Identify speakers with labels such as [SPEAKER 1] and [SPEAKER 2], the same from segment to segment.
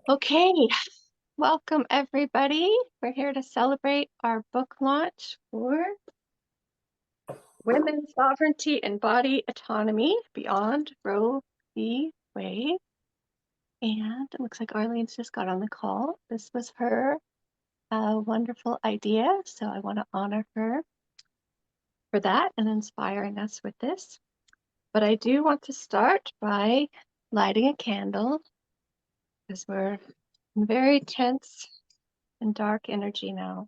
[SPEAKER 1] Okay, welcome everybody. We're here to celebrate our book launch for Women's Sovereignty and Body Autonomy Beyond Roe v. Wade. And it looks like Arlene's just got on the call. This was her wonderful idea, so I want to honor her for that and inspiring us with this. But I do want to start by lighting a candle because we're in very tense and dark energy now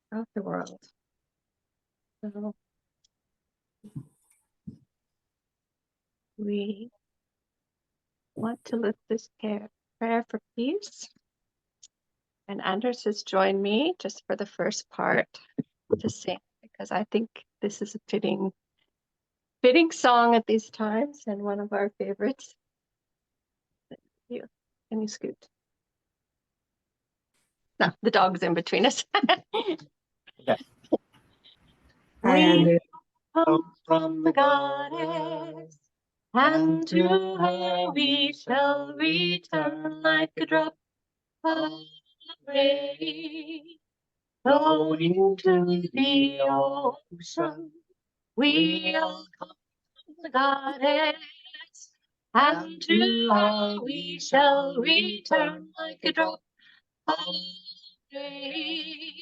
[SPEAKER 1] throughout the world. So we want to lift this prayer for peace. And Anders has joined me just for the first part to sing, because I think this is a fitting song at these times and one of our favorites. Can you scoot? No, the dog's in between us.
[SPEAKER 2] Yeah.
[SPEAKER 1] We come from the goddess, and to her we shall return like a drop of rain. Going to the ocean, we'll come from the goddess, and to her we shall return like a drop of rain.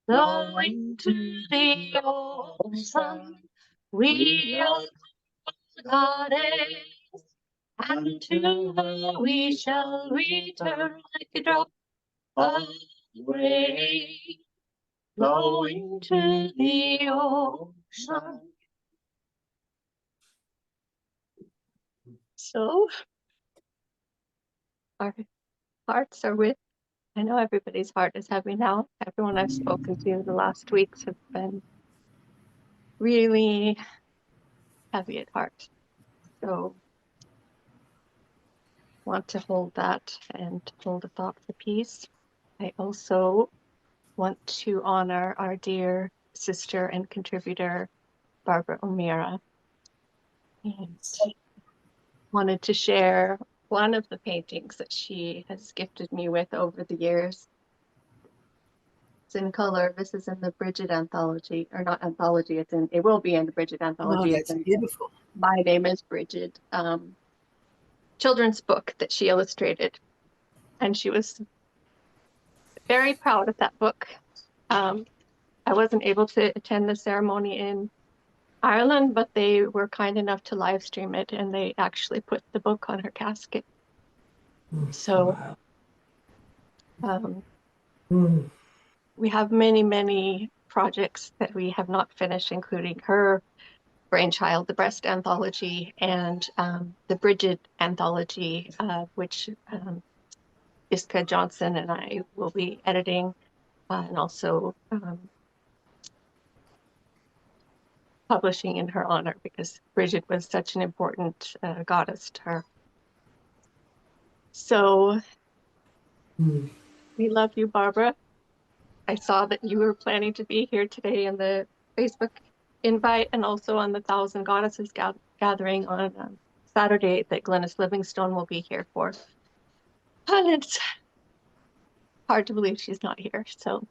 [SPEAKER 1] Going to the ocean, we'll come from the goddess, and to her we shall return like a drop of rain. Going to the ocean. So our hearts are with, I know everybody's heart is heavy now. Everyone I've spoken to the last weeks have been really heavy at heart. So want to hold that and hold a thought for peace. I also want to honor our dear sister and contributor, Barbara O'Meara. And wanted to share one of the paintings that she has gifted me with over the years. It's in color. This is in the Bridget anthology, or not anthology, it will be in the Bridget anthology.
[SPEAKER 2] Oh, that's beautiful.
[SPEAKER 1] My Name is Bridget, children's book that she illustrated. And she was very proud of that book. I wasn't able to attend the ceremony in Ireland, but they were kind enough to live stream it, and they actually put the book on her casket. So we have many projects that we have not finished, including her brainchild, the Breast Anthology, and the Bridget Anthology, which Iska Johnson and I will be editing, and also publishing in her honor, because Bridget was such an important goddess to her. So we love you, Barbara. I saw that you were planning to be here today in the Facebook invite, and also on the Thousand Goddesses gathering on Saturday that Glenys Livingstone will be here for. And it's hard to believe she's not here. So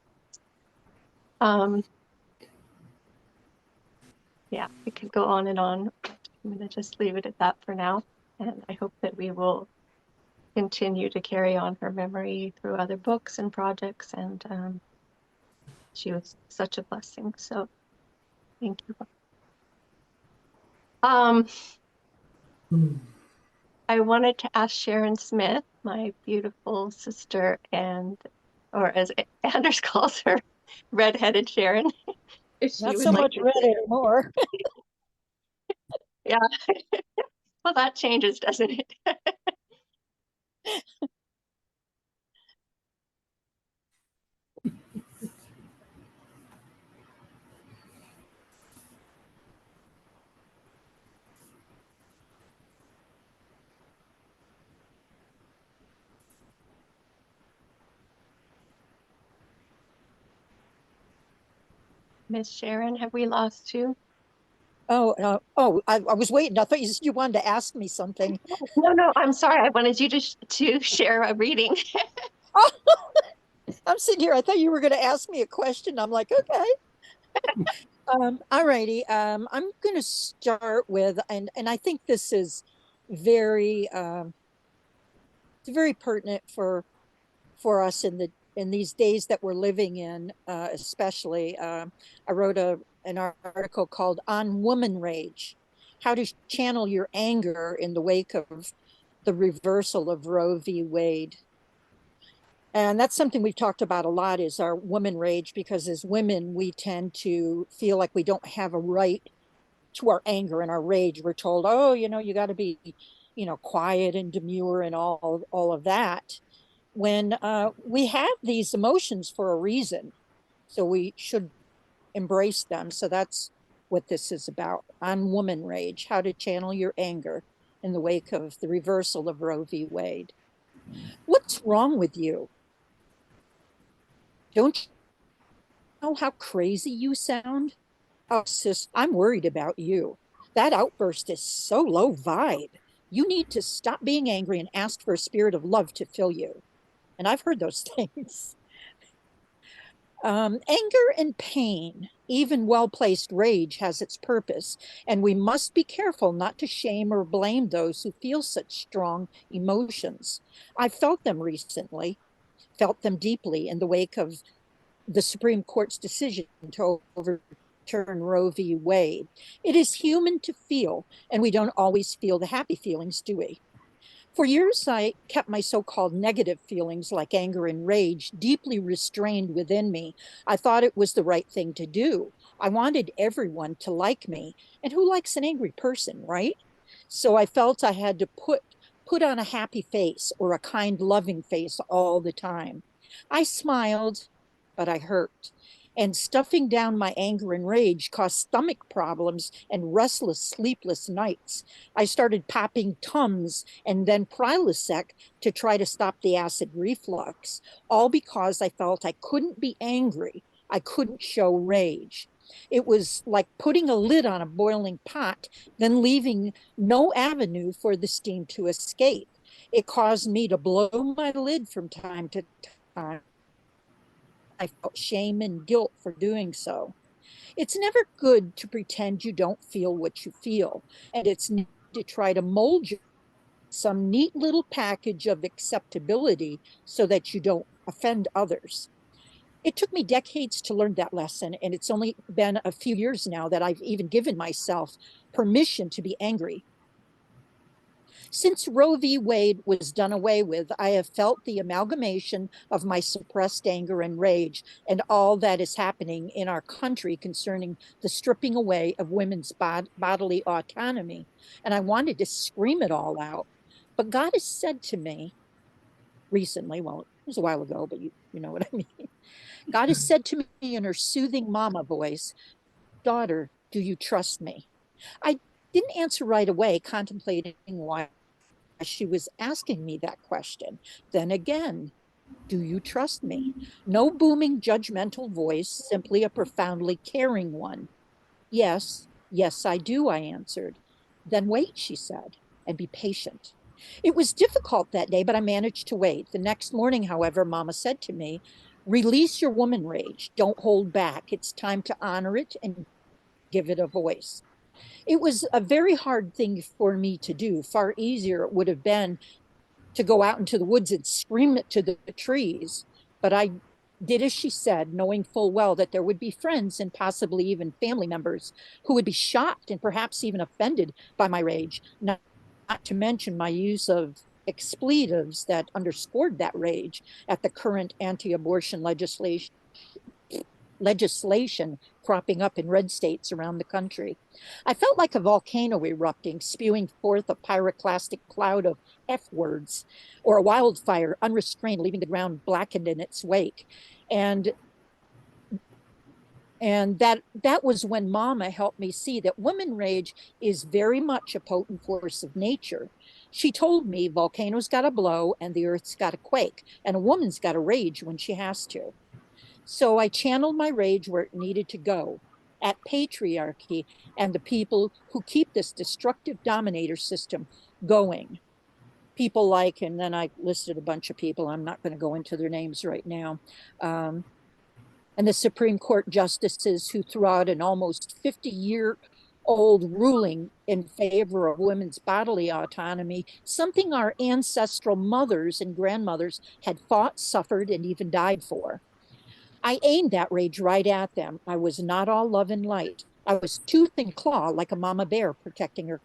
[SPEAKER 1] yeah, we could go on and on. I'm going to just leave it at that for now. And I hope that we will continue to carry on her memory through other books and projects. And she was such a blessing. So thank you. I wanted to ask Sharon Smith, my beautiful sister, or as Anders calls her, redheaded Sharon. If she
[SPEAKER 3] Not
[SPEAKER 1] would
[SPEAKER 3] so
[SPEAKER 1] like
[SPEAKER 3] much
[SPEAKER 1] to
[SPEAKER 3] red anymore.
[SPEAKER 1] Yeah. Well, that changes, doesn't it? Miss Sharon, have we lost you?
[SPEAKER 3] I was waiting. I thought you wanted to ask me something.
[SPEAKER 1] No, no, I'm sorry. I wanted you to share a reading.
[SPEAKER 3] Oh, I'm sitting here. I thought you were going to ask me a question. I'm like, okay. All righty. I'm going to start with, and I think this is very, it's very pertinent for us in these days that we're living in, especially. I wrote an article called "On Woman Rage: How to Channel Your Anger in the Wake of the Reversal of Roe v. Wade." And that's something we've talked about a lot is our woman rage, because as women, we tend to feel like we don't have a right to our anger and our rage. We're told, oh, you got to be, quiet and demure and all of that. When we have these emotions for a reason, so we should embrace them. So that's what this is about. On woman rage: how to channel your anger in the wake of the reversal of Roe v. Wade. What's wrong with you? Don't you know how crazy you sound? Oh, sis, I'm worried about you. That outburst is so low vibe. You need to stop being angry and ask for a spirit of love to fill you. And I've heard those things. Anger and pain, even well placed rage, has its purpose, and we must be careful not to shame or blame those who feel such strong emotions. I felt them recently, felt them deeply in the wake of the Supreme Court's decision to overturn Roe v. Wade. It is human to feel, and we don't always feel the happy feelings, do we? For years, I kept my so called negative feelings like anger and rage deeply restrained within me. I thought it was the right thing to do. I wanted everyone to like me. And who likes an angry person, right? So I felt I had to put on a happy face or a kind, loving face all the time. I smiled, but I hurt. And stuffing down my anger and rage caused stomach problems and restless, sleepless nights. I started popping Tums and then Prilosec to try to stop the acid reflux, all because I felt I couldn't be angry. I couldn't show rage. It was like putting a lid on a boiling pot, then leaving no avenue for the steam to escape. It caused me to blow my lid from time to time. I felt shame and guilt for doing so. It's never good to pretend you don't feel what you feel, and it's to try to mold you some neat little package of acceptability so that you don't offend others. It took me decades to learn that lesson, and it's only been a few years now that I've even given myself permission to be angry. Since Roe v. Wade was done away with, I have felt the amalgamation of my suppressed anger and rage and all that is happening in our country concerning the stripping away of women's bodily autonomy. And I wanted to scream it all out. But God has said to me recently, well, it was a while ago, but you know what I mean. God has said to me in her soothing mama voice, daughter, do you trust me? I didn't answer right away, contemplating why she was asking me that question. Then again, do you trust me? No booming, judgmental voice, simply a profoundly caring one. Yes, yes, I do, I answered. Then wait, she said, and be patient. It was difficult that day, but I managed to wait. The next morning, however, Mama said to me, release your woman rage. Don't hold back. It's time to honor it and give it a voice. It was a very hard thing for me to do. Far easier it would have been to go out into the woods and scream it to the trees. But I did as she said, knowing full well that there would be friends and possibly even family members who would be shocked and perhaps even offended by my rage, not to mention my use of expletives that underscored that rage at the current anti abortion legislation cropping up in red states around the country. I felt like a volcano erupting, spewing forth a pyroclastic cloud of F words, or a wildfire unrestrained, leaving the ground blackened in its wake. And that was when Mama helped me see that woman rage is very much a potent force of nature. She told me volcanoes got to blow and the earth's got to quake, and a woman's got to rage when she has to. So I channeled my rage where it needed to go. at patriarchy and the people who keep this destructive dominator system going. People like, and then I listed a bunch of people, I'm not going to go into their names right now, and the Supreme Court justices who threw out an almost 50-year-old ruling in favor of women's bodily autonomy, something our ancestral mothers and grandmothers had fought, suffered, and even died for. I aimed that rage right at them. I was not all love and light. I was tooth and claw like a mama bear protecting her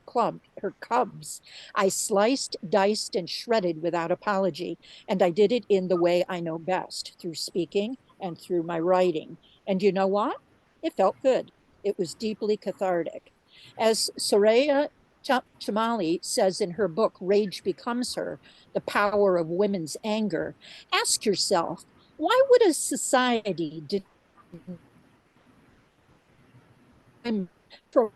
[SPEAKER 3] cubs. I sliced, diced, and shredded without apology, and I did it in the way I know best, through speaking and through my writing. And you know what? It felt good. It was deeply cathartic. As Soraya Chamali says in her book, Rage Becomes Her, The Power of Women's Anger, ask yourself, why would a society from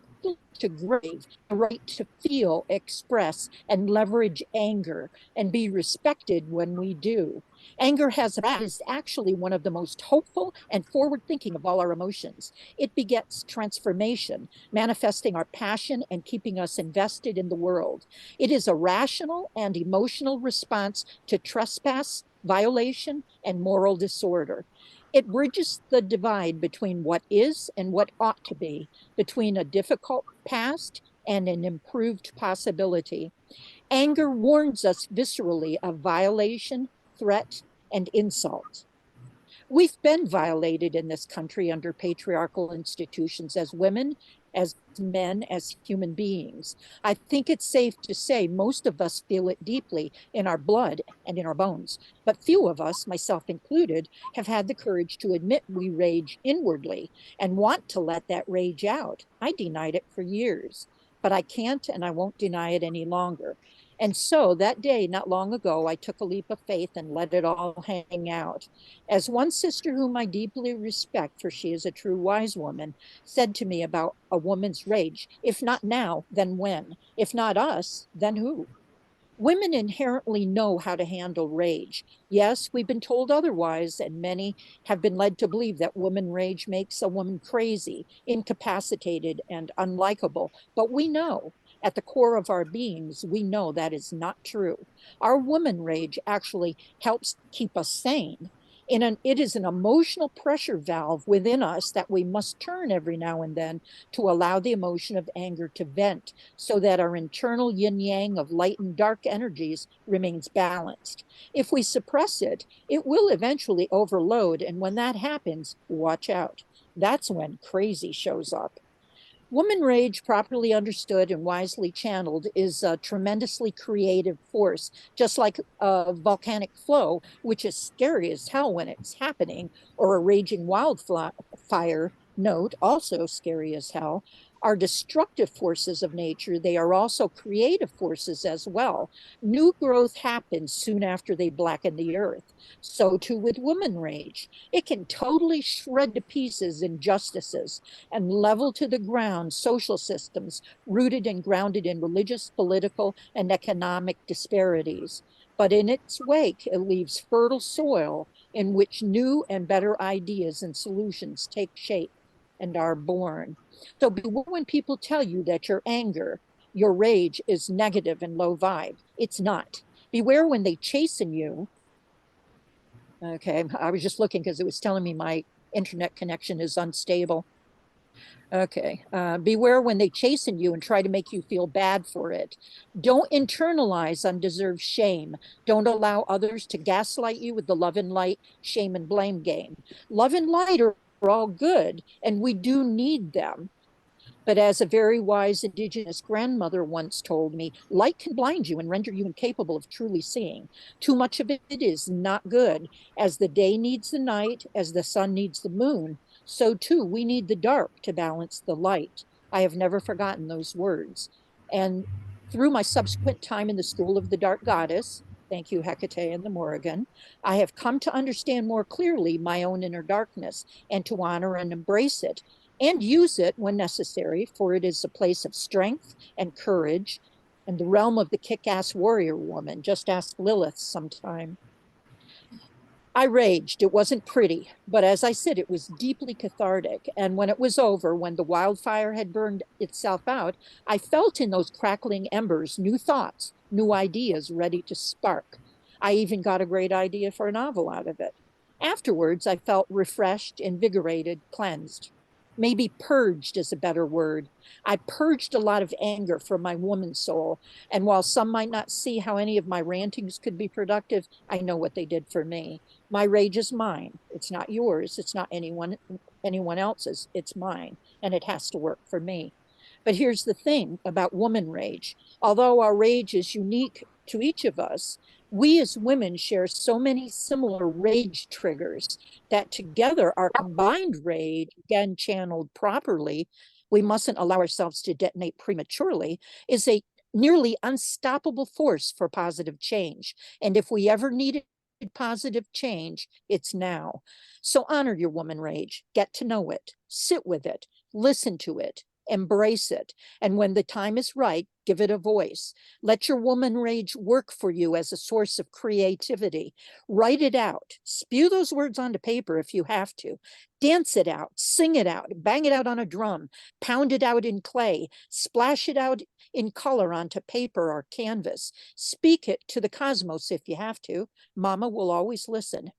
[SPEAKER 3] to grave the right to feel, express, and leverage anger and be respected when we do? Anger is actually one of the most hopeful and forward thinking of all our emotions. It begets transformation, manifesting our passion and keeping us invested in the world. It is a rational and emotional response to trespass, violation, and moral disorder. It bridges the divide between what is and what ought to be, between a difficult past and an improved possibility. Anger warns us viscerally of violation, threat, and insult. We've been violated in this country under patriarchal institutions as women, as men, as human beings. I think it's safe to say most of us feel it deeply in our blood and in our bones, but few of us, myself included, have had the courage to admit we rage inwardly and want to let that rage out. I denied it for years, but I can't and I won't deny it any longer. And so that day, not long ago, I took a leap of faith and let it all hang out. As one sister whom I deeply respect, for she is a true wise woman, said to me about a woman's rage, if not now, then when? If not us, then who? Women inherently know how to handle rage. Yes, we've been told otherwise, and many have been led to believe that woman rage makes a woman crazy, incapacitated, and unlikable. But we know, at the core of our beings, we know that is not true. Our woman rage actually helps keep us sane. It is an emotional pressure valve within us that we must turn every now and then to allow the emotion of anger to vent so that our internal yin yang of light and dark energies remains balanced. If we suppress it, it will eventually overload. And when that happens, watch out. That's when crazy shows up. Woman rage, properly understood and wisely channeled, is a tremendously creative force, just like a volcanic flow, which is scary as hell when it's happening, or a raging wildfire, note, also scary as hell, are destructive forces of nature. They are also creative forces as well. New growth happens soon after they blacken the earth. So too with woman rage. It can totally shred to pieces injustices and level to the ground social systems rooted and grounded in religious, political, and economic disparities. But in its wake, it leaves fertile soil in which new and better ideas and solutions take shape and are born. So beware when people tell you that your anger, your rage is negative and low vibe. It's not. Beware when they chasten you. Okay, I was just looking because it was telling me my internet connection is unstable. Okay. Beware when they chasten you and try to make you feel bad for it. Don't internalize undeserved shame. Don't allow others to gaslight you with the love and light, shame and blame game. Love and light are all good, and we do need them. But as a very wise indigenous grandmother once told me, light can blind you and render you incapable of truly seeing. Too much of it is not good. As the day needs the night, as the sun needs the moon, so too we need the dark to balance the light. I have never forgotten those words. And through my subsequent time in the school of the dark goddess, thank you, Hecate and the Morrigan, I have come to understand more clearly my own inner darkness and to honor and embrace it and use it when necessary, for it is a place of strength and courage and the realm of the kick ass warrior woman. Just ask Lilith sometime. I raged. It wasn't pretty, but as I said, it was deeply cathartic. And when it was over, when the wildfire had burned itself out, I felt in those crackling embers new thoughts, new ideas ready to spark. I even got a great idea for a novel out of it. Afterwards, I felt refreshed, invigorated, cleansed. Maybe purged is a better word. I purged a lot of anger from my woman soul. And while some might not see how any of my rantings could be productive, I know what they did for me. My rage is mine. It's not yours. It's not anyone else's. It's mine, and it has to work for me. But here's the thing about woman rage. Although our rage is unique to each of us, we as women share so many similar rage triggers that together our combined rage, again channeled properly, we mustn't allow ourselves to detonate prematurely, is a nearly unstoppable force for positive change. And if we ever needed positive change, it's now. So honor your woman rage, get to know it, sit with it, listen to it, embrace it. And when the time is right, give it a voice. Let your woman rage work for you as a source of creativity. Write it out. Spew those words onto paper if you have to. Dance it out, sing it out, bang it out on a drum, pound it out in clay, splash it out in color onto paper or canvas. Speak it to the cosmos if you have to. Mama will always listen.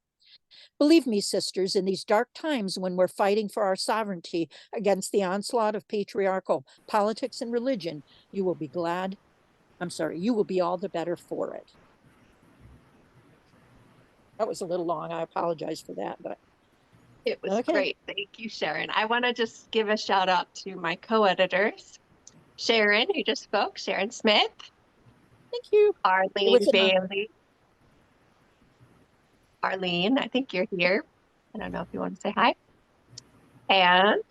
[SPEAKER 3] Believe me, sisters, in these dark times when we're fighting for our sovereignty against the onslaught of patriarchal politics and religion, you will be glad. I'm sorry, you will be all the better for it. That was a little long. I apologize for that, but
[SPEAKER 1] It was
[SPEAKER 3] okay.
[SPEAKER 1] great. Thank you, Sharon. I want to just give a shout out to my co-editors, Sharon, who just spoke, Sharon Smith,
[SPEAKER 3] Thank you. It
[SPEAKER 1] Arlene
[SPEAKER 3] was enough.
[SPEAKER 1] Bailey. Arlene, I think you're here. I don't know if you want to say hi. And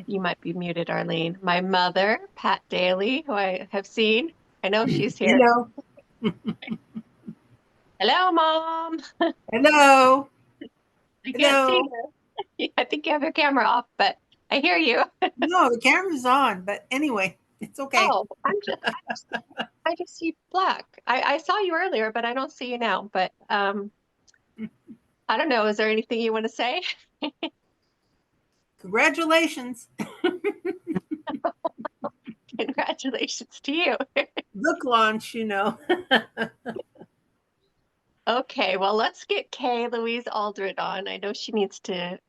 [SPEAKER 1] you might be muted, Arlene. My mother, Pat Daly, who I have seen. I know she's here.
[SPEAKER 2] Hello.
[SPEAKER 1] Hello, Mom.
[SPEAKER 2] Hello.
[SPEAKER 1] I can't see
[SPEAKER 2] Hello.
[SPEAKER 1] you. I think you have your camera off, but I hear you.
[SPEAKER 2] No, the camera's on, but anyway, it's okay.
[SPEAKER 1] Oh, I just see black. I saw you earlier, but I don't see you now. But I don't know. Is there anything you want to say?
[SPEAKER 2] Congratulations.
[SPEAKER 1] Congratulations to you.
[SPEAKER 2] Book launch, you know.
[SPEAKER 1] Okay, well, let's get Kay Louise Aldred on. I know she needs to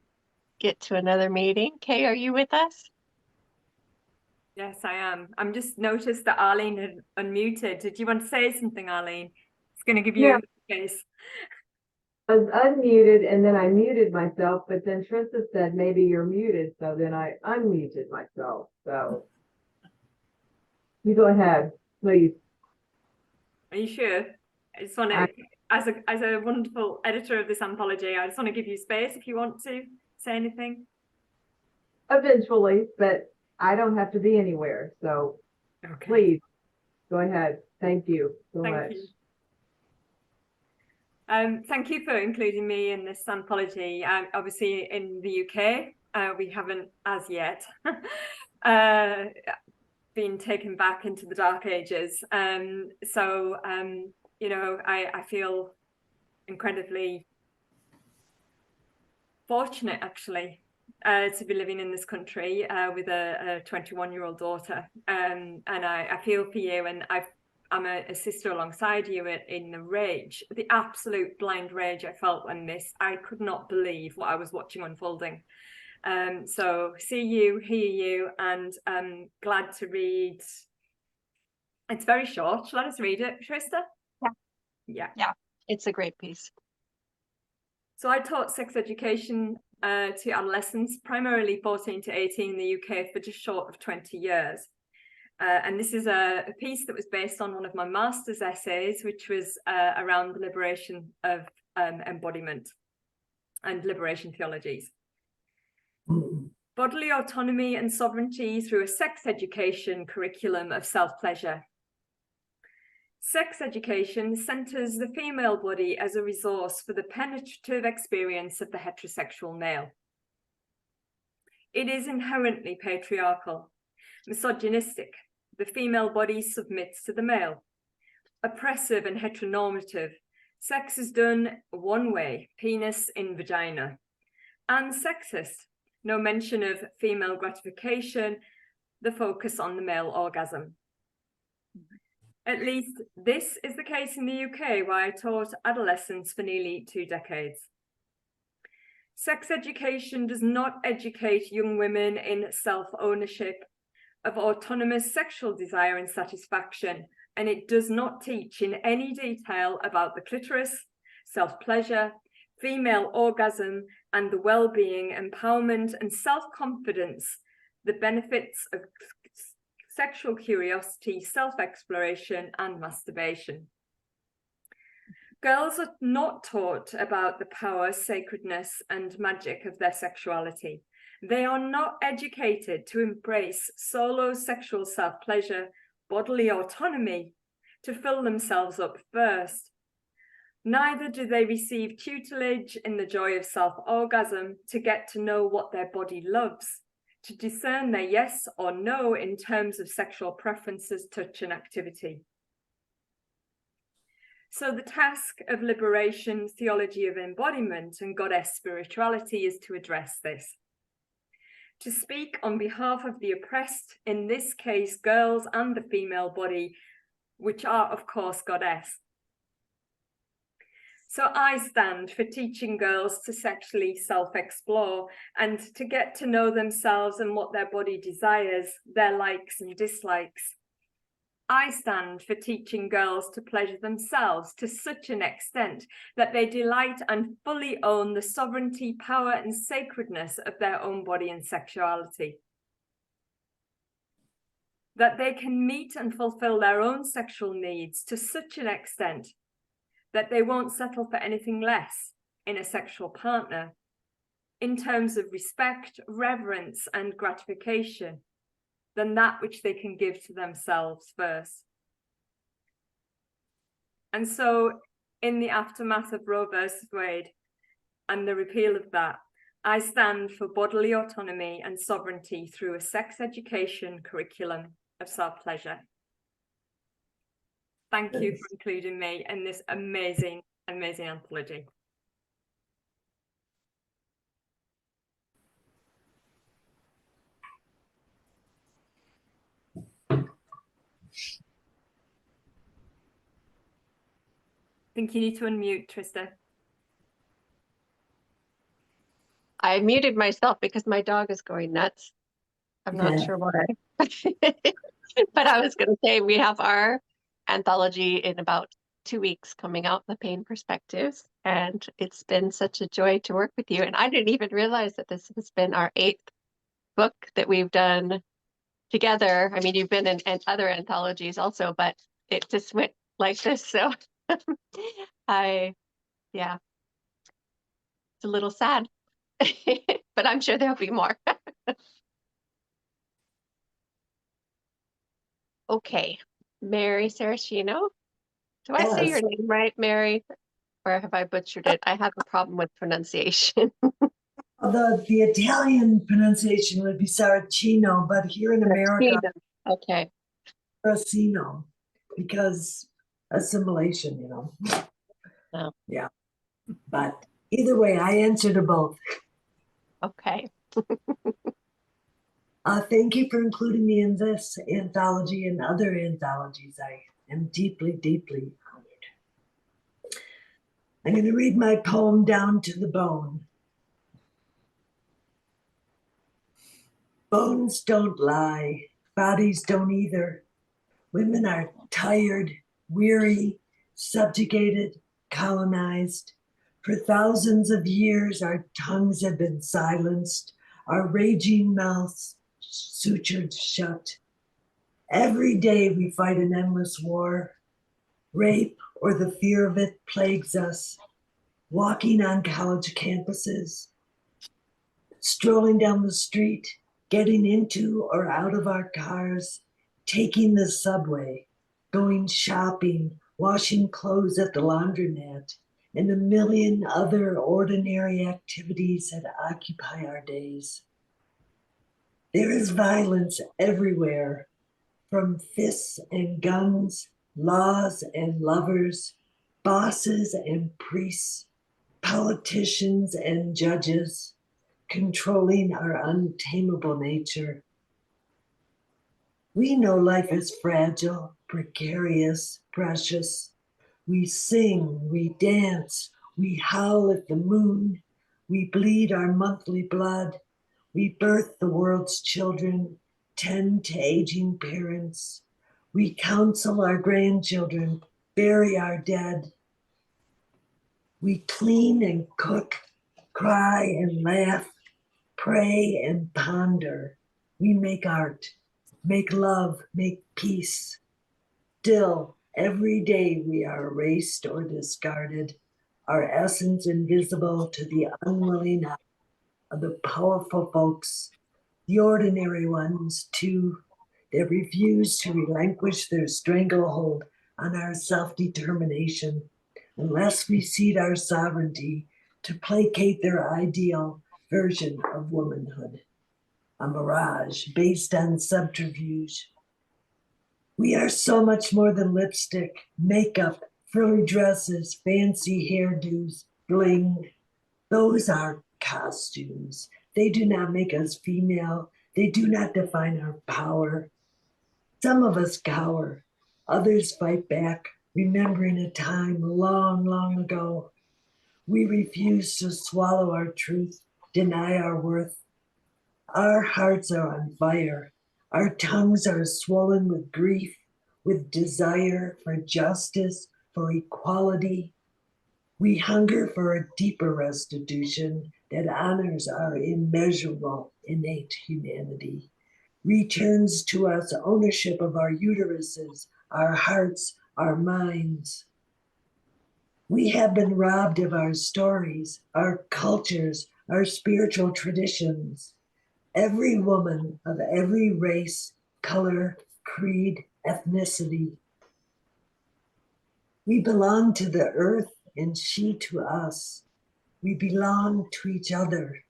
[SPEAKER 1] get to another meeting. Kay, are you with us?
[SPEAKER 4] Yes, I am. I'm just noticed that Arlene had unmuted. Did you want to say something, Arlene? It's going to give you space.
[SPEAKER 5] I was unmuted and then I muted myself, but then Trista said, maybe you're muted. So then I unmuted myself. So you go ahead, please.
[SPEAKER 4] Are you sure? I just want to, as a wonderful editor of this anthology, I just want to give you space if you want to say anything.
[SPEAKER 5] Eventually, but I don't have to be anywhere. So
[SPEAKER 4] Okay.
[SPEAKER 5] Please go ahead. Thank you so
[SPEAKER 4] Thank
[SPEAKER 5] much.
[SPEAKER 4] you. Thank you for including me in this anthology. Obviously, in the UK, we haven't as yet been taken back into the dark ages. You know, I feel incredibly fortunate, actually, to be living in this country with a 21-year-old daughter. And I feel for you, and I'm a sister alongside you in the rage, the absolute blind rage I felt when I could not believe what I was watching unfolding. So see you, hear you, and glad to read. It's very short. Shall I just read it, Trista? Yeah.
[SPEAKER 1] It's a great piece.
[SPEAKER 4] So I taught sex education to adolescents, primarily 14 to 18 in the UK, for just short of 20 years. And this is a piece that was based on one of my master's essays, which was around the liberation of embodiment and liberation theologies. Bodily autonomy and sovereignty through a sex education curriculum of self-pleasure. Sex education centers the female body as a resource for the penetrative experience of the heterosexual male. It is inherently patriarchal, misogynistic. The female body submits to the male. Oppressive and heteronormative, Sex is done one way, penis in vagina. And sexist, no mention of female gratification, the focus on the male orgasm. At least this is the case in the UK, where I taught adolescents for nearly 2 decades. Sex education does not educate young women in self-ownership of autonomous sexual desire and satisfaction, and it does not teach in any detail about the clitoris, self-pleasure, female orgasm, and the well-being, empowerment, and self-confidence, the benefits of sexual curiosity, self-exploration, and masturbation. Girls are not taught about the power, sacredness, and magic of their sexuality. They are not educated to embrace solo sexual self-pleasure, bodily autonomy, to fill themselves up first. Neither do they receive tutelage in the joy of self-orgasm to get to know what their body loves, to discern their yes or no in terms of sexual preferences, touch, and activity. So the task of liberation, theology of embodiment, and goddess spirituality is to address this. To speak on behalf of the oppressed, in this case, girls and the female body, which are, of course, goddess. So I stand for teaching girls to sexually self-explore and to get to know themselves and what their body desires, their likes and dislikes. I stand for teaching girls to pleasure themselves to such an extent that they delight and fully own the sovereignty, power, and sacredness of their own body and sexuality. That they can meet and fulfill their own sexual needs to such an extent that they won't settle for anything less in a sexual partner in terms of respect, reverence, and gratification than that which they can give to themselves first. And so in the aftermath of Roe versus Wade and the repeal of that, I stand for bodily autonomy and sovereignty through a sex education curriculum of self-pleasure. Thank you for including me in this amazing, amazing anthology. I think you need to unmute, Trista.
[SPEAKER 1] I muted myself because my dog is going nuts. I'm not sure why. But I was going to say we have our anthology in about 2 weeks coming out, The Pain Perspectives. And it's been such a joy to work with you. And I didn't even realize that this has been our 8th book that we've done together. I mean, you've been in other anthologies also, but it just went like this. So yeah, it's a little sad, but I'm sure there'll be more. Okay, Mary Saracino. Do I say your name right, Mary? Or have I butchered it? I have a problem with pronunciation.
[SPEAKER 6] The Italian pronunciation would be Saracino, but here in America,
[SPEAKER 1] okay,
[SPEAKER 6] Saracino, because assimilation, you know.
[SPEAKER 1] Oh.
[SPEAKER 6] Yeah, but either way, I answer to both.
[SPEAKER 1] Okay.
[SPEAKER 6] Thank you for including me in this anthology and other anthologies. I am deeply, deeply honored. I'm going to read my poem Down to the Bone. Bones don't lie, bodies don't either. Women are tired, weary, subjugated, colonized. For thousands of years, our tongues have been silenced, our raging mouths sutured shut. Every day we fight an endless war. Rape or the fear of it plagues us. Walking on college campuses, strolling down the street, getting into or out of our cars, taking the subway, going shopping, washing clothes at the laundromat, and a million other ordinary activities that occupy our days. There is violence everywhere, from fists and guns, laws and lovers, bosses and priests, politicians and judges, controlling our untamable nature. We know life is fragile, precarious, precious. We sing, we dance, we howl at the moon, we bleed our monthly blood, we birth the world's children, tend to aging parents, we counsel our grandchildren, bury our dead. We clean and cook, cry and laugh, pray and ponder. We make art, make love, make peace. Still, every day we are erased or discarded, our essence invisible to the unwilling eye of the powerful folks, the ordinary ones too, that refuse to relinquish their stranglehold on our self-determination unless we cede our sovereignty to placate their ideal version of womanhood, a mirage based on subterfuge. We are so much more than lipstick, makeup, frilly dresses, fancy hairdos, bling. Those are costumes. They do not make us female. They do not define our power. Some of us cower. Others fight back, remembering a time long, long ago. We refuse to swallow our truth, deny our worth. Our hearts are on fire. Our tongues are swollen with grief, with desire for justice, for equality. We hunger for a deeper restitution that honors our immeasurable innate humanity, returns to us ownership of our uteruses, our hearts, our minds. We have been robbed of our stories, our cultures, our spiritual traditions. Every woman of every race, color, creed, ethnicity. We belong to the earth and she to us. We belong to each other.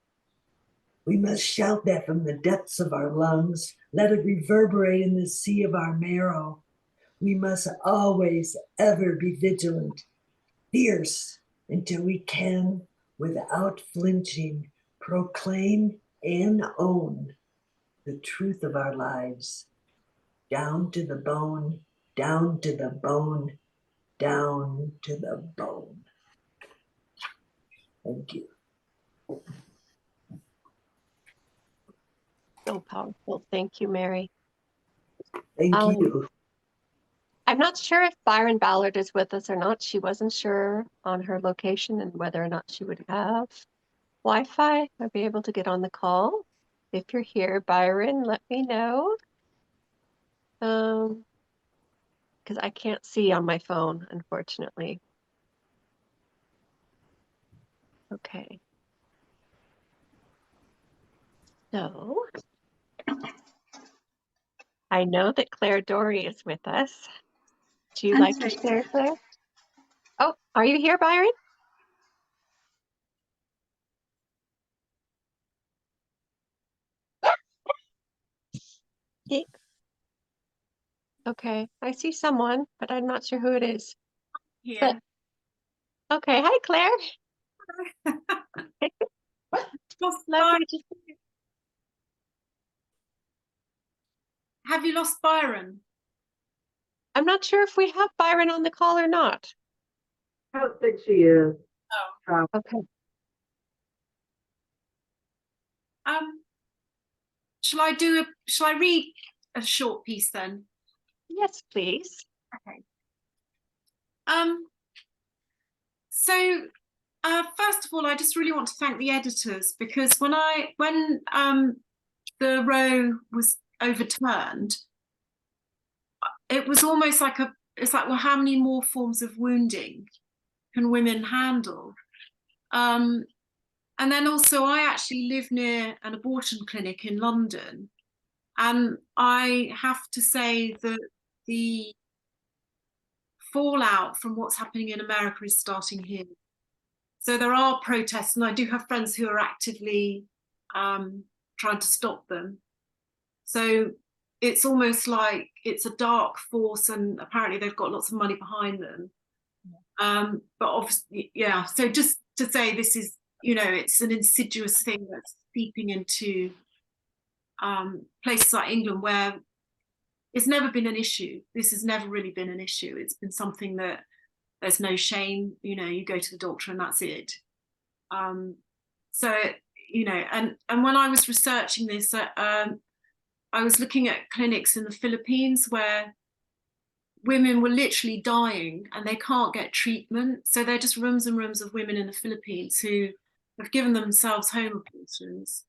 [SPEAKER 6] We must shout that from the depths of our lungs. Let it reverberate in the sea of our marrow. We must always, ever be vigilant, fierce, until we can, without flinching, proclaim and own the truth of our lives. Down to the bone, down to the bone, down to the bone. Thank you.
[SPEAKER 1] So powerful. Thank you, Mary.
[SPEAKER 6] Thank you.
[SPEAKER 1] I'm not sure if Byron Ballard is with us or not. She wasn't sure on her location and whether or not she would have Wi-Fi or be able to get on the call. If you're here, Byron, let me know. Because I can't see on my phone, unfortunately. Okay. So I know that Claire Dory is with us. Do you like to share, Claire? Oh, are you here, Byron? Yeah. Okay, I see someone, but I'm not sure who it is.
[SPEAKER 7] Here.
[SPEAKER 1] Okay, hi, Claire. Lovely to see you.
[SPEAKER 7] Have you lost Byron?
[SPEAKER 1] I'm not sure if we have Byron on the call or not.
[SPEAKER 5] I don't think she is.
[SPEAKER 7] Oh.
[SPEAKER 1] Okay.
[SPEAKER 7] Shall I read a short piece then?
[SPEAKER 1] Yes, please.
[SPEAKER 7] Okay. So first of all, I just really want to thank the editors, because when the row was overturned, it was almost like it's like, well, how many more forms of wounding can women handle? And then also, I actually live near an abortion clinic in London, and I have to say that the fallout from what's happening in America is starting here. So there are protests, and I do have friends who are actively trying to stop them. So it's almost like it's a dark force, and apparently they've got lots of money behind them. But obviously, yeah. So just to say, this is, you know, it's an insidious thing that's seeping into places like England, where it's never been an issue. This has never really been an issue. It's been something that there's no shame. You know, you go to the doctor and that's it. So, you know, and when I was researching this, I was looking at clinics in the Philippines where women were literally dying and they can't get treatment. So they're just rooms and rooms of women in the Philippines who have given themselves home abortions,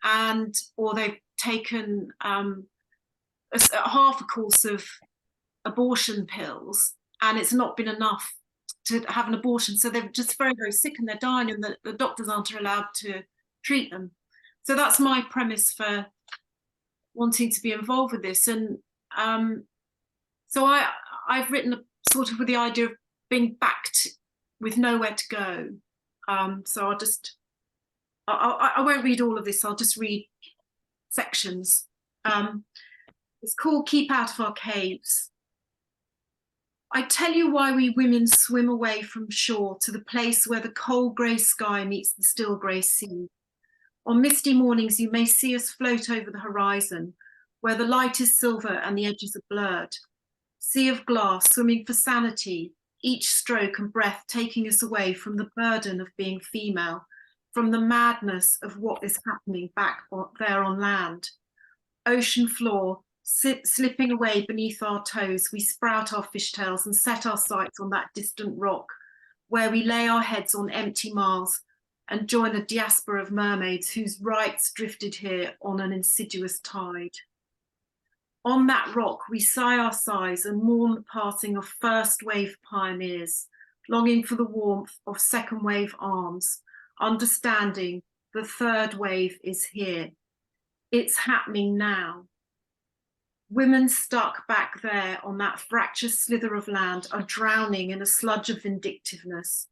[SPEAKER 7] and or they've taken half a course of abortion pills, and it's not been enough to have an abortion. So they're just very, very sick and they're dying, and the doctors aren't allowed to treat them. So that's my premise for wanting to be involved with this. And so I've written sort of with the idea of being backed with nowhere to go. So I won't read all of this. I'll just read sections. It's called Keep Out of Our Caves. I tell you why we women swim away from shore to the place where the cold grey sky meets the still grey sea. On misty mornings, you may see us float over the horizon, where the light is silver and the edges are blurred. Sea of glass, swimming for sanity, each stroke and breath taking us away from the burden of being female, from the madness of what is happening back there on land. Ocean floor, slipping away beneath our toes, we sprout our fishtails and set our sights on that distant rock, where we lay our heads on empty miles and join the diaspora of mermaids whose rights drifted here on an insidious tide. On that rock, we sigh our sighs and mourn the passing of first wave pioneers, longing for the warmth of second wave arms, understanding the third wave is here. It's happening now. Women stuck back there on that fractious slither of land are drowning in a sludge of vindictiveness,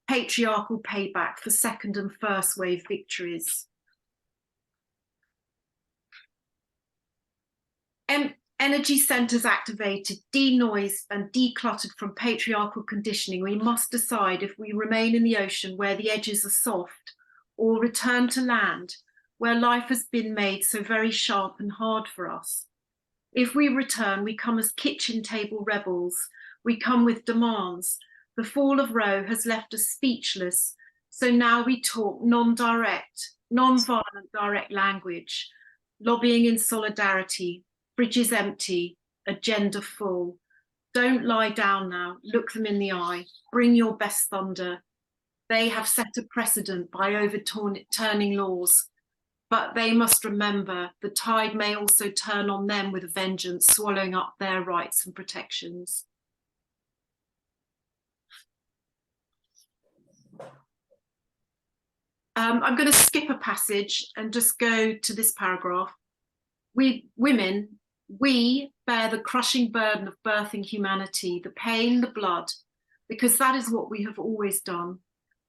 [SPEAKER 7] patriarchal payback for second and first wave victories. Energy centres activated, denoised and decluttered from patriarchal conditioning, we must decide if we remain in the ocean where the edges are soft, or return to land where life has been made so very sharp and hard for us. If we return, we come as kitchen table rebels. We come with demands. The fall of Roe has left us speechless, so now we talk non-direct, non-violent direct language, lobbying in solidarity, bridges empty, agenda full. Don't lie down now, look them in the eye, bring your best thunder. They have set a precedent by overturning laws, but they must remember the tide may also turn on them with a vengeance, swallowing up their rights and protections. I'm going to skip a passage and just go to this paragraph. We women, we bear the crushing burden of birthing humanity, the pain, the blood, because that is what we have always done.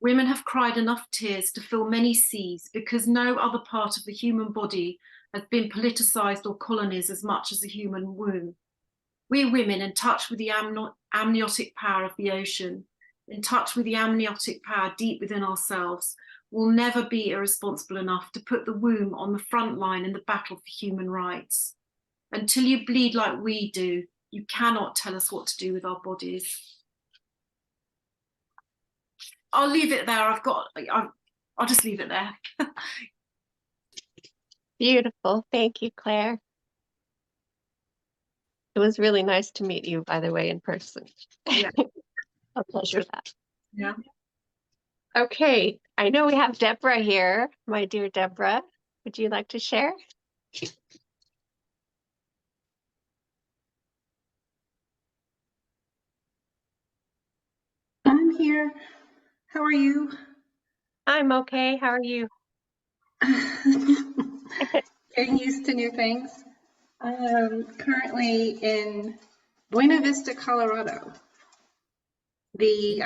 [SPEAKER 7] Women have cried enough tears to fill many seas because no other part of the human body has been politicized or colonized as much as the human womb. We women, in touch with the amniotic power of the ocean, in touch with the amniotic power deep within ourselves, will never be irresponsible enough to put the womb on the front line in the battle for human rights. Until you bleed like we do, you cannot tell us what to do with our bodies. I'll leave it there. I'll just leave it there.
[SPEAKER 1] Beautiful. Thank you, Claire. It was really nice to meet you, by the way, in person.
[SPEAKER 7] Yeah.
[SPEAKER 1] A pleasure that.
[SPEAKER 7] Yeah.
[SPEAKER 1] Okay, I know we have Deborah here. My dear Deborah, would you like to share?
[SPEAKER 8] I'm here. How are you?
[SPEAKER 1] I'm okay. How are you?
[SPEAKER 8] Getting used to new things. I am currently in Buena Vista, Colorado. The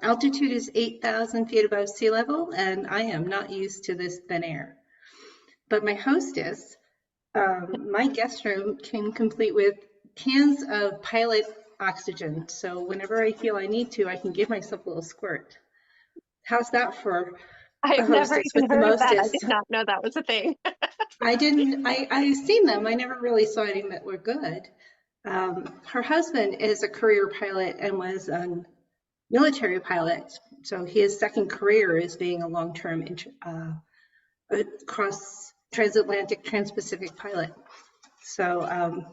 [SPEAKER 8] altitude is 8,000 feet above sea level, and I am not used to this thin air. But my hostess, my guest room came complete with cans of Pilot oxygen. So whenever I feel I need to, I can give myself a little squirt. How's that for a
[SPEAKER 1] I've never
[SPEAKER 8] hostess
[SPEAKER 1] even
[SPEAKER 8] with the
[SPEAKER 1] heard of that. I
[SPEAKER 8] mostest?
[SPEAKER 1] did not know that was a thing.
[SPEAKER 8] I've seen them. I never really saw any that were good. Her husband is a career pilot and was a military pilot. So his second career is being a long-term cross transatlantic, trans-Pacific pilot. So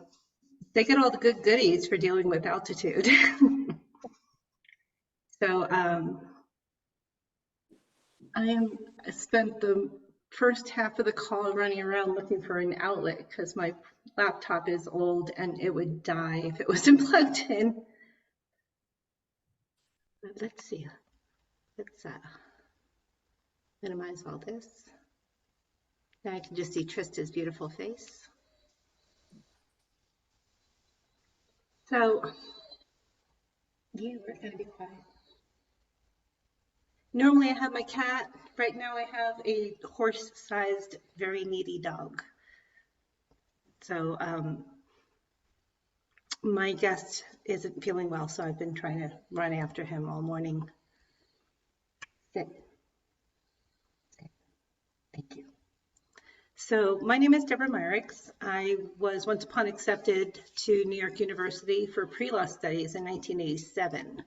[SPEAKER 8] they get all the good goodies for dealing with altitude. So I spent the first half of the call running around looking for an outlet because my laptop is old and it would die if it wasn't plugged in. But let's see. Let's minimize all this. Now I can just see Trista's beautiful face. So, yeah, we're going to be quiet. Normally I have my cat. Right now I have a horse-sized, very needy dog. So my guest isn't feeling well, so I've been trying to run after him all morning. Sit. Thank you. So my name is Deborah Myricks. I was once upon accepted to New York University for pre-law studies in 1987.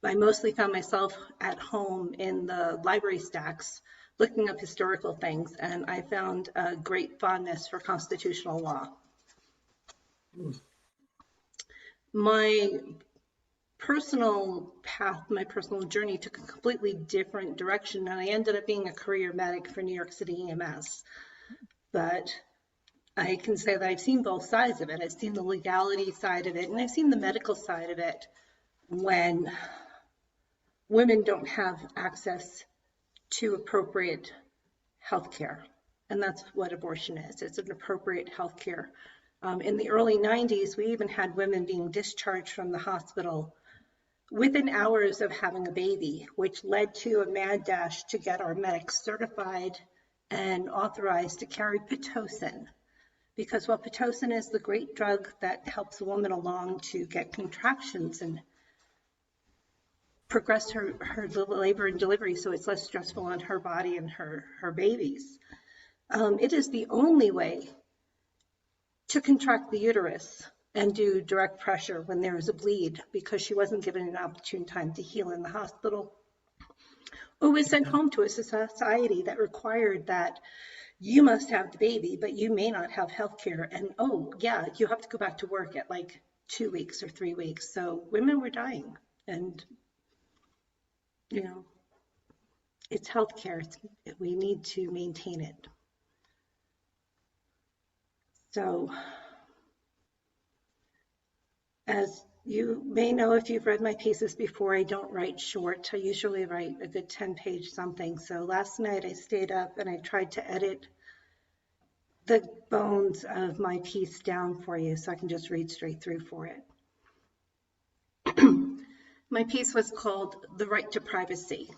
[SPEAKER 8] I mostly found myself at home in the library stacks looking up historical things, and I found a great fondness for constitutional law. My personal path, my personal journey took a completely different direction, and I ended up being a career medic for New York City EMS. But I can say that I've seen both sides of it. I've seen the legality side of it, and I've seen the medical side of it when women don't have access to appropriate health care. And that's what abortion is. It's an appropriate health care. In the early 90s, we even had women being discharged from the hospital within hours of having a baby, which led to a mad dash to get our medics certified and authorized to carry Pitocin. Because while Pitocin is the great drug that helps a woman along to get contractions and progress her labor and delivery so it's less stressful on her body and her babies. It is the only way to contract the uterus and do direct pressure when there is a bleed, because she wasn't given an opportune time to heal in the hospital, or was sent home to a society that required that you must have the baby, but you may not have health care. And oh yeah, you have to go back to work at like 2 weeks or 3 weeks. So women were dying, and you know, it's healthcare. We need to maintain it. So, as you may know, if you've read my pieces before, I don't write short. I usually write a good 10-page something. So last night I stayed up and I tried to edit the bones of my piece down for you so I can just read straight through for it. My piece was called The Right to Privacy.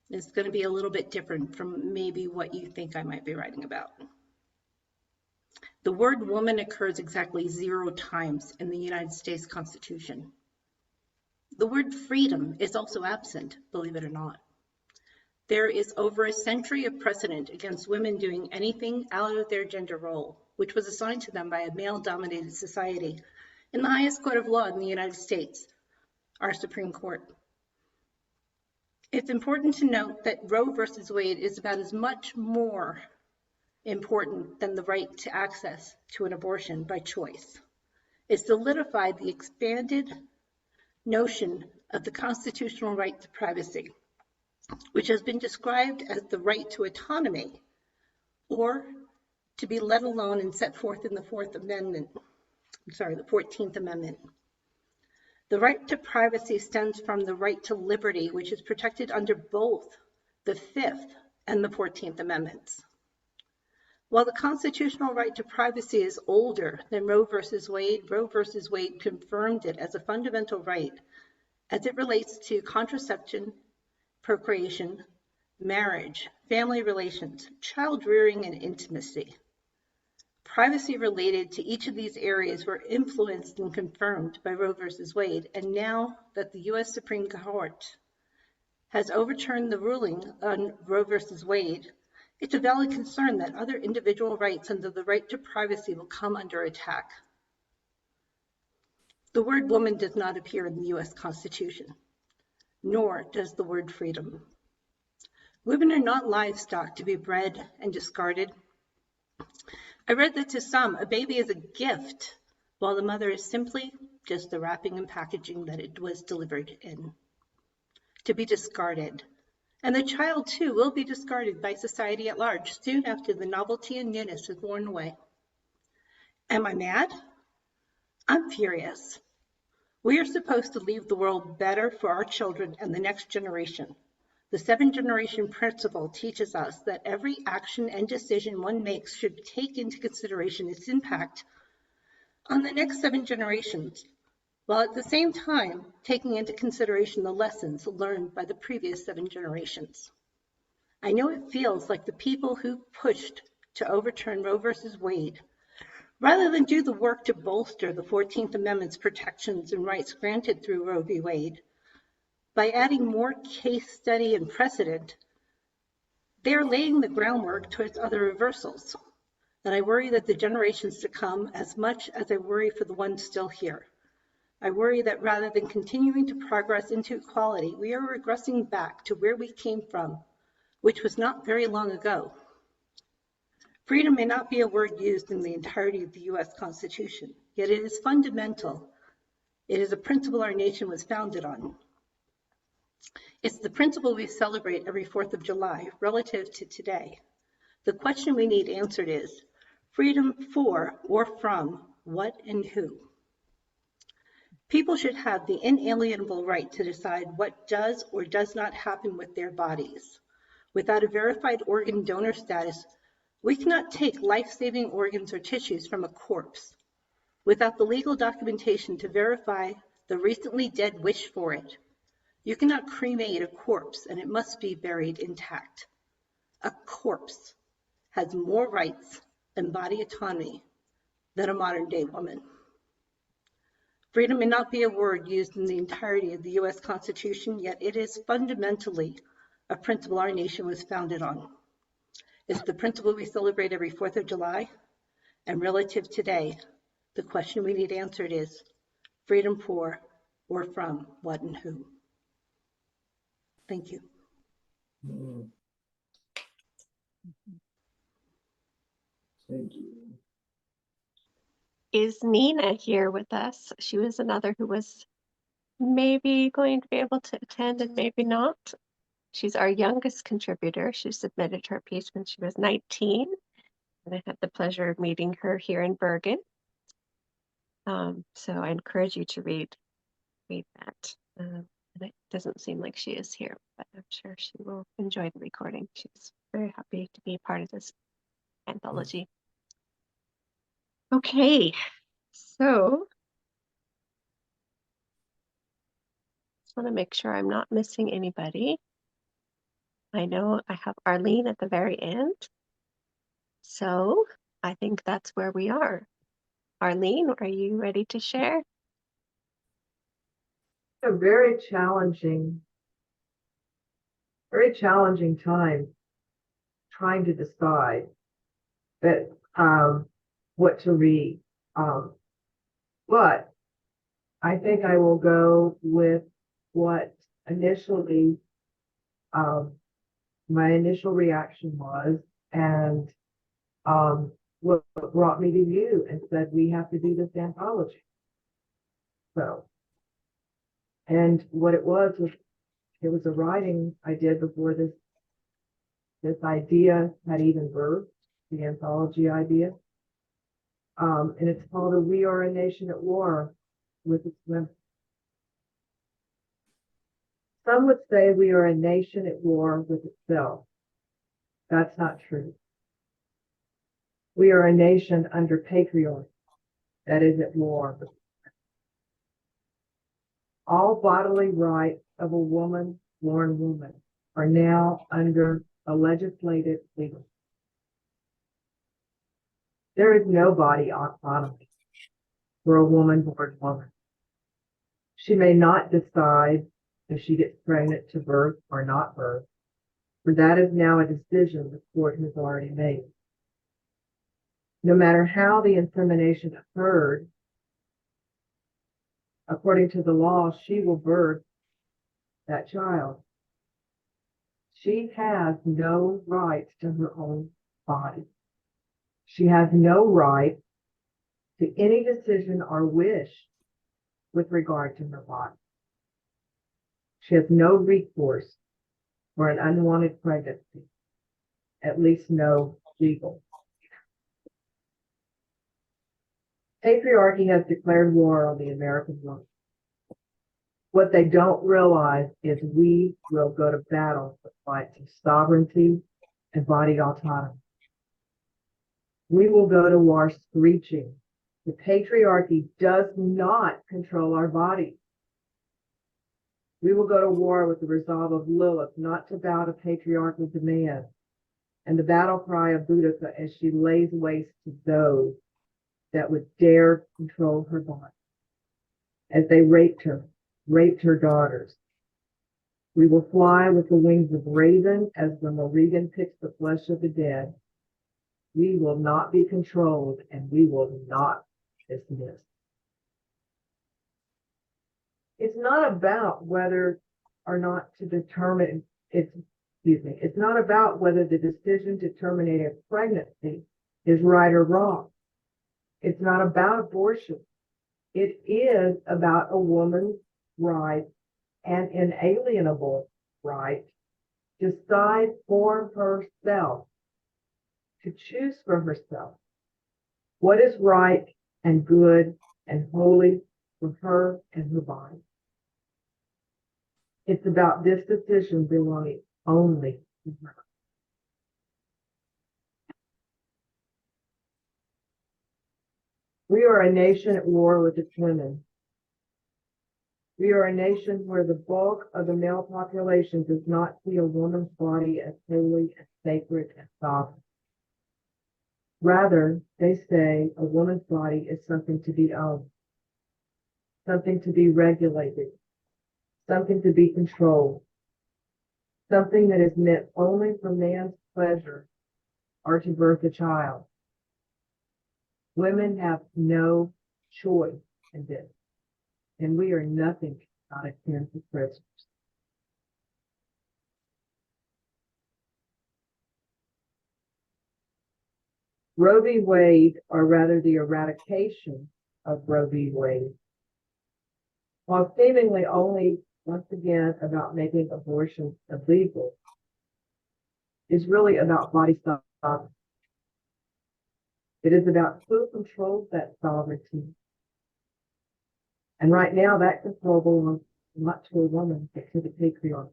[SPEAKER 8] It's going to be a little bit different from maybe what you think I might be writing about. The word woman occurs exactly 0 times in the United States Constitution. The word freedom is also absent, believe it or not. There is over a century of precedent against women doing anything out of their gender role, which was assigned to them by a male-dominated society in the highest court of law in the United States, our Supreme Court. It's important to note that Roe versus Wade is about as much more important than the right to access to an abortion by choice. It solidified the expanded notion of the constitutional right to privacy, which has been described as the right to autonomy, or to be let alone and set forth in the 14th Amendment. The right to privacy stems from the right to liberty, which is protected under both the 5th and the 14th Amendments. While the constitutional right to privacy is older than Roe versus Wade confirmed it as a fundamental right as it relates to contraception, procreation, marriage, family relations, child rearing, and intimacy. Privacy related to each of these areas were influenced and confirmed by Roe versus Wade, and now that the U.S. Supreme Court has overturned the ruling on Roe versus Wade, it's a valid concern that other individual rights under the right to privacy will come under attack. The word woman does not appear in the U.S. Constitution, nor does the word freedom. Women are not livestock to be bred and discarded. I read that to some, a baby is a gift, while the mother is simply just the wrapping and packaging that it was delivered in, to be discarded. And the child, too, will be discarded by society at large soon after the novelty and newness is worn away. Am I mad? I'm furious. We are supposed to leave the world better for our children and the next generation. The 7-generation principle teaches us that every action and decision one makes should take into consideration its impact on the next 7 generations, while at the same time taking into consideration the lessons learned by the previous 7 generations. I know it feels like the people who pushed to overturn Roe versus Wade, rather than do the work to bolster the 14th Amendment's protections and rights granted through Roe v. Wade, by adding more case study and precedent, they are laying the groundwork towards other reversals. And I worry that the generations to come, as much as I worry for the ones still here, I worry that rather than continuing to progress into equality, we are regressing back to where we came from, which was not very long ago. Freedom may not be a word used in the entirety of the U.S. Constitution, yet it is fundamental. It is a principle our nation was founded on. It's the principle we celebrate every 4th of July relative to today. The question we need answered is, freedom for or from what and who? People should have the inalienable right to decide what does or does not happen with their bodies. Without a verified organ donor status, we cannot take life-saving organs or tissues from a corpse. Without the legal documentation to verify the recently dead wish for it, you cannot cremate a corpse and it must be buried intact. A corpse has more rights and body autonomy than a modern-day woman. Freedom may not be a word used in the entirety of the U.S. Constitution, yet it is fundamentally a principle our nation was founded on. It's the principle we celebrate every 4th of July, and relative today, the question we need answered is, freedom for or from what and who? Thank you.
[SPEAKER 6] Thank you.
[SPEAKER 1] Is Nina here with us? She was another who was maybe going to be able to attend and maybe not. She's our youngest contributor. She submitted her piece when she was 19, and I had the pleasure of meeting her here in Bergen. So I encourage you to read that. And it doesn't seem like she is here, but I'm sure she will enjoy the recording. She's very happy to be part of this anthology. Okay, so just want to make sure I'm not missing anybody. I know I have Arlene at the very end. So I think that's where we are. Arlene, are you ready to share?
[SPEAKER 5] A very challenging time trying to decide that what to read. But I think I will go with what initially my initial reaction was, and what brought me to you and said we have to do this anthology. So, and what it was it was a writing I did before this idea had even birthed, the anthology idea. And it's called We Are a Nation at War with its women. Some would say we are a nation at war with itself. That's not true. We are a nation under patriarchy that is at war. All bodily rights of a woman born woman are now under a legislative legal. There is no body autonomy for a woman-born woman. She may not decide if she gets pregnant to birth or not birth, for that is now a decision the court has already made. No matter how the insemination occurred, according to the law, she will birth that child. She has no right to her own body. She has no right to any decision or wish with regard to her body. She has no recourse for an unwanted pregnancy, at least no legal. Patriarchy has declared war on the American woman. What they don't realize is we will go to battle for fights of sovereignty and body autonomy. We will go to war screeching. The patriarchy does not control our bodies. We will go to war with the resolve of Lilith not to bow to patriarchal demands and the battle cry of Boudica as she lays waste to those that would dare control her body. As they raped her daughters. We will fly with the wings of raven as the Mohegan picks the flesh of the dead. We will not be controlled and we will not dismiss. It's not about whether or not to determine, it's not about whether the decision to terminate a pregnancy is right or wrong. It's not about abortion. It is about a woman's right and inalienable right to decide for herself, to choose for herself what is right and good and holy for her and her body. It's about this decision belonging only to her. We are a nation at war with its women. We are a nation where the bulk of the male population does not see a woman's body as holy and sacred and sovereign. Rather, they say a woman's body is something to be owned, something to be regulated, something to be controlled, something that is meant only for man's pleasure or to birth a child. Women have no choice in this, and we are nothing but innocent prisoners. Roe v. Wade, or rather the eradication of Roe v. Wade, while seemingly only, once again, about making abortion illegal, is really about body sovereignty. It is about who controls that sovereignty. And right now, that control belongs not to a woman, but to the patriarchy.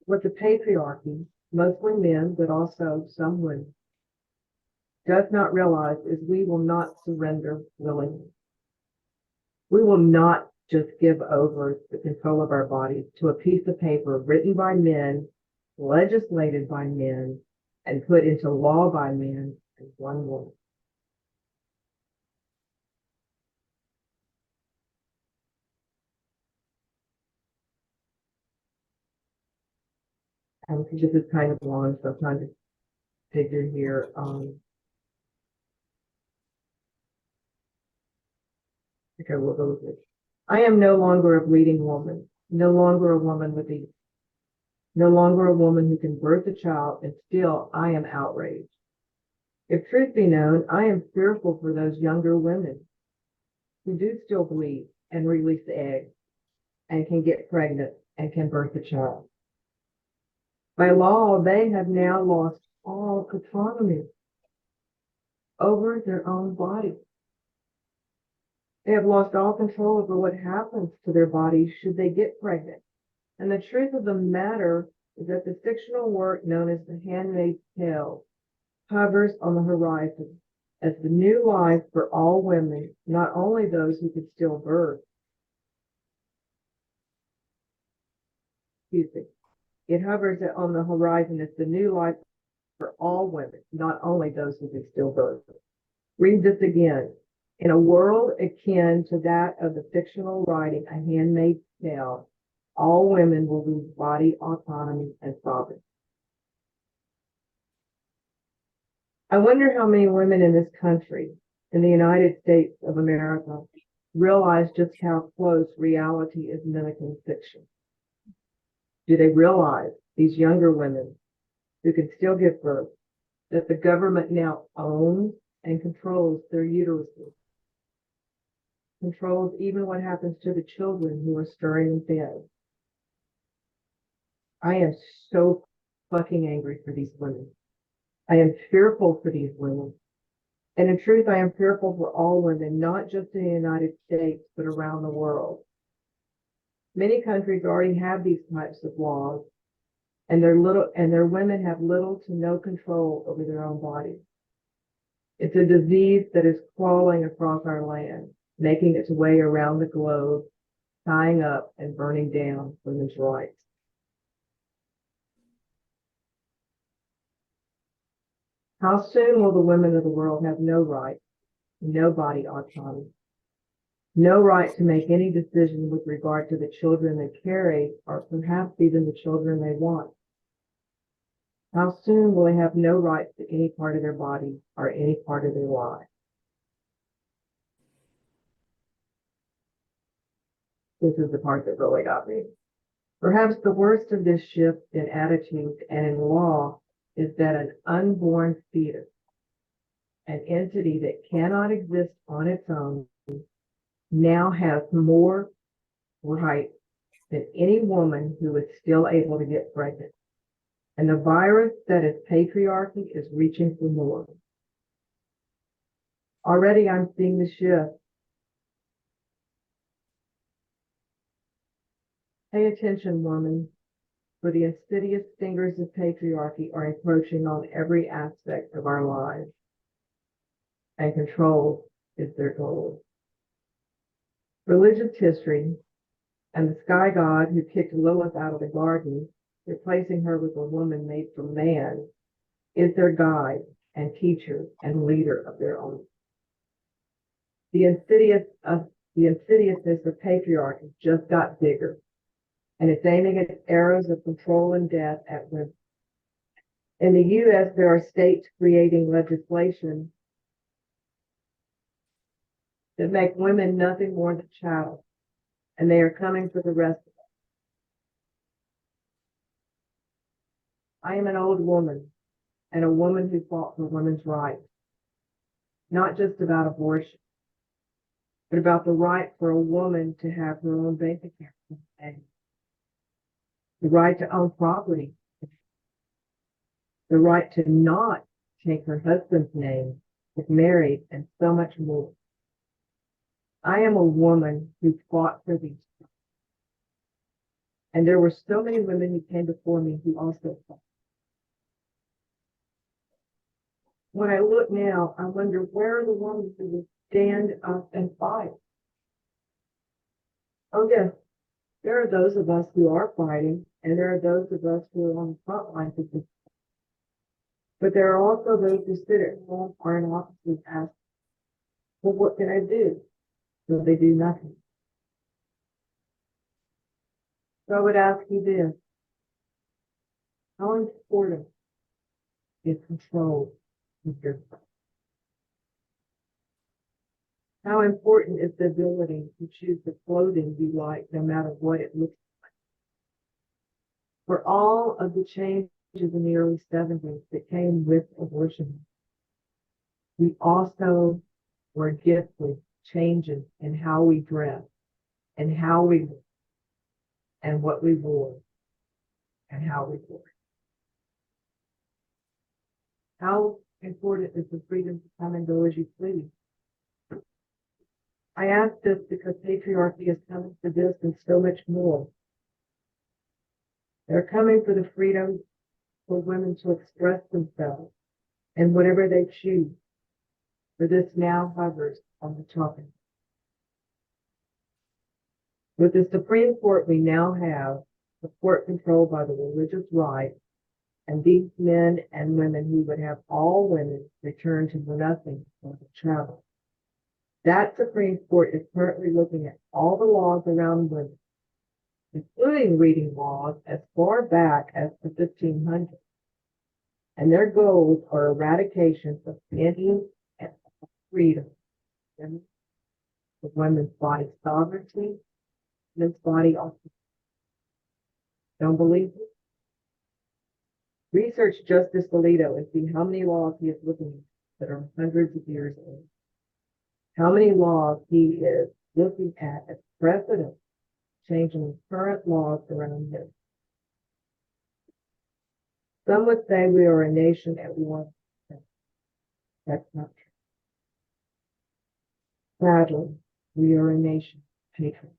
[SPEAKER 5] What the patriarchy, mostly men, but also some women, does not realize is we will not surrender willingly. We will not just give over the control of our bodies to a piece of paper written by men, legislated by men, and put into law by men and one woman. This is kind of long, so I'm trying to figure here. Okay, we'll go with it. I am no longer a bleeding woman, no longer a woman with a, no longer a woman who can birth a child, and still I am outraged. If truth be known, I am fearful for those younger women who do still bleed and release eggs and can get pregnant and can birth a child. By law, they have now lost all autonomy over their own body. They have lost all control over what happens to their bodies should they get pregnant. And the truth of the matter is that the fictional work known as The Handmaid's Tale hovers on the horizon as the new life for all women, not only those who could still birth. Excuse me. It hovers on the horizon as the new life for all women, not only those who can still vote. Read this again. In a world akin to that of the fictional writing A Handmaid's Tale, all women will lose body autonomy and sovereignty. I wonder how many women in this country, in the United States of America, realize just how close reality is mimicking fiction. Do they realize, these younger women who can still give birth, that the government now owns and controls their uteruses, controls even what happens to the children who are stirring and fed? I am so fucking angry for these women. I am fearful for these women. And in truth, I am fearful for all women, not just in the United States, but around the world. Many countries already have these types of laws, and their women have little to no control over their own bodies. It's a disease that is crawling across our land, making its way around the globe, tying up and burning down women's rights. How soon will the women of the world have no rights, no body autonomy, no right to make any decision with regard to the children they carry, or perhaps even the children they want? How soon will they have no rights to any part of their body or any part of their life? This is the part that really got me. Perhaps the worst of this shift in attitude and in law is that an unborn fetus, an entity that cannot exist on its own, now has more rights than any woman who is still able to get pregnant. And the virus that is patriarchy is reaching for more. Already I'm seeing the shift. Pay attention, woman, for the insidious fingers of patriarchy are encroaching on every aspect of our lives, and control is their goal. Religious history and the sky god who kicked Lilith out of the garden, replacing her with a woman made from man, is their guide and teacher and leader of their own. The insidiousness of patriarchy just got bigger, and it's aiming its arrows of control and death at women. In the U.S., there are states creating legislation that make women nothing more than chattel, and they are coming for the rest of us. I am an old woman, and a woman who fought for women's rights, not just about abortion, but about the right for a woman to have her own bank account, and the right to own property, the right to not take her husband's name if married, and so much more. I am a woman who fought for these rights. And there were so many women who came before me who also fought. When I look now, I wonder, where are the women who would stand up and fight? Oh yes, there are those of us who are fighting, and there are those of us who are on the front lines of this. But there are also those who sit at home or in offices and ask, well, what can I do? So they do nothing. So I would ask you this: how important is control of yourself? How important is the ability to choose the clothing you like, no matter what it looks like? For all of the changes in the early 70s that came with abortion, we also were gifted changes in how we dress, and how we look, and what we wore, and how we wore. How important is the freedom to come and go as you please? I ask this because patriarchy is coming for this and so much more. They're coming for the freedom for women to express themselves and whatever they choose, for this now hovers on the chopping. With the Supreme Court we now have, the court controlled by the religious right, And these men and women, he would have all women return to nothing for the travel. That Supreme Court is currently looking at all the laws around women, including reading laws as far back as the 1500s. And their goals are eradication of any and all freedom, the women's body sovereignty, men's body autonomy. Don't believe it? Research Justice Alito and see how many laws he is looking at that are hundreds of years old. How many laws he is looking at as precedent, changing current laws around him. Some would say we are a nation at war. That's not true. Sadly, we are a nation of hatred.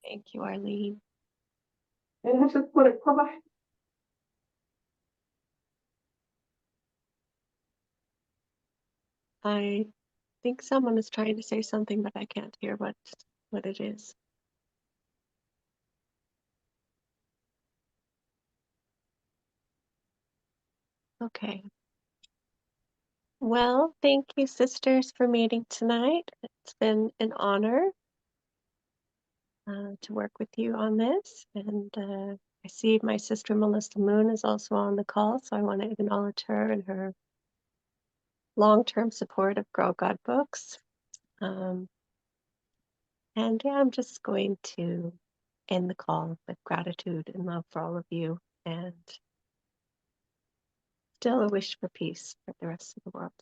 [SPEAKER 1] Thank you, Arlene.
[SPEAKER 5] And I just want to cry.
[SPEAKER 1] I think someone is trying to say something, but I can't hear what it is. Okay. Well, thank you, sisters, for meeting tonight. It's been an honor to work with you on this. And I see my sister Melissa Moon is also on the call, so I want to acknowledge her and her long-term support of Girl God Books. And yeah, I'm just going to end the call with gratitude and love for all of you, and still a wish for peace for the rest of the world.